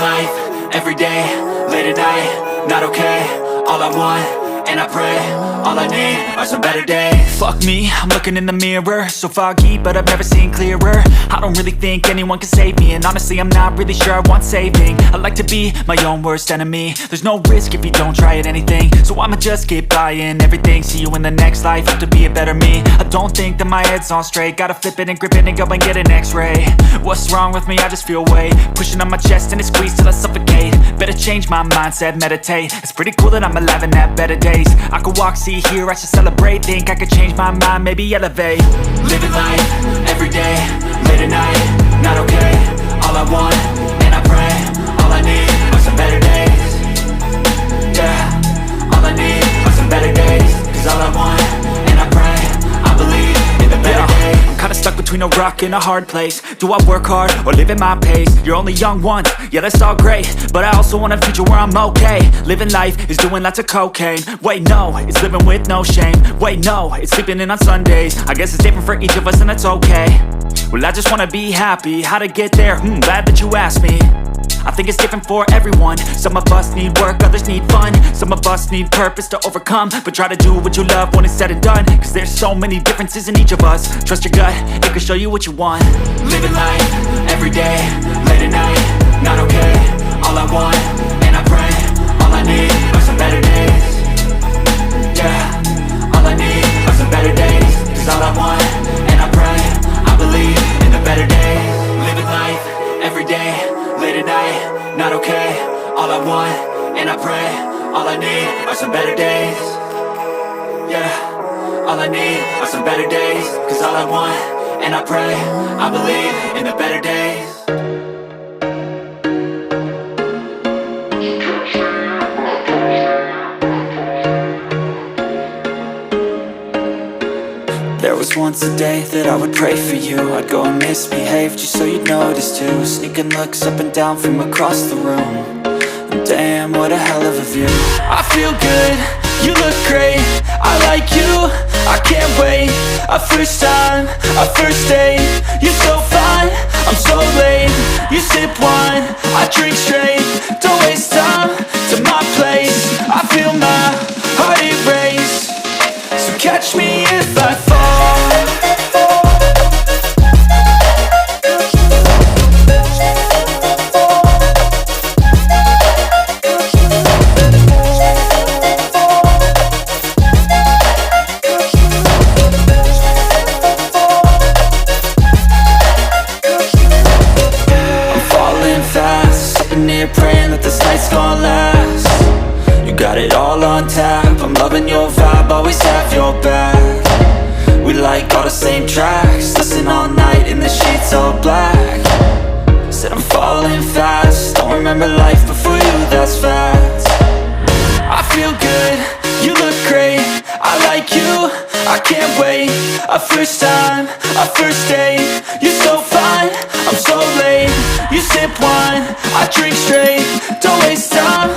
life, every day, late at night, not okay. All I want, and I pray, all I need are some better days. Fuck me, I'm looking in the mirror, so foggy, but I've never seen clearer. I don't really think anyone can save me, and honestly I'm not really sure I want saving. I like to be my own worst enemy. There's no risk if you don't try at anything, so I'ma just keep buying everything. See you in the next life, have to be a better me. I don't think that my head's on straight, gotta flip it and grip it and go and get an x-ray. What's wrong with me? I just feel weight pushing on my chest and it squeezes till I suffocate. Better change my mindset, meditate. It's pretty cool that I'm alive and have better days. I could walk, see, hear, I should celebrate. Think I could change my mind, maybe elevate. Living life, every day, late at night, not okay. All I want, and I pray, all I need are some better days. Yeah, all I need are some better days. Cause all I want, and I pray, I believe in the better days. I'm kinda stuck between a rock and a hard place. Do I work hard or live at my pace? You're only young once, yeah that's all great, but I also want a future where I'm okay. Living life is doing lots of cocaine. Wait no, it's living with no shame. Wait no, it's sleeping in on Sundays. I guess it's different for each of us and that's okay. Well I just wanna be happy, how to get there? Glad that you asked me. I think it's different for everyone. Some of us need work, others need fun. Some of us need purpose to overcome. But try to do what you love when it's said and done, cause there's so many differences in each of us. Trust your gut, it can show you what you want. Living life, every day, late at night, not okay. All I want, and I pray, all I need are some better days. Yeah, all I need are some better days. Cause all I want, and I pray, I believe in the better days. Living life, every day, late at night, not okay. All I want, and I pray, all I need are some better days. Yeah, all I need are some better days. Cause all I want, and I pray, I believe in the better days. There was once a day that I would pray for you. I'd go and misbehave just so you'd notice too. Sneaking looks up and down from across the room. And damn, what a hell of a view. I feel good, you look great, I like you, I can't wait. A first time, a first date, you're so fine, I'm so late. You sip wine, I drink straight, don't waste time to my place. I feel my heart erase, so catch me if I fall. Praying that this night's gonna last. You got it all on tap, I'm loving your vibe, always have your back. We like all the same tracks, listen all night in the sheets all black. Said I'm falling fast, don't remember life before you, that's fact. I feel good, you look great, I like you, I can't wait. A first time, a first date, you're so fine, I'm so late. You sip wine, I drink straight, don't waste time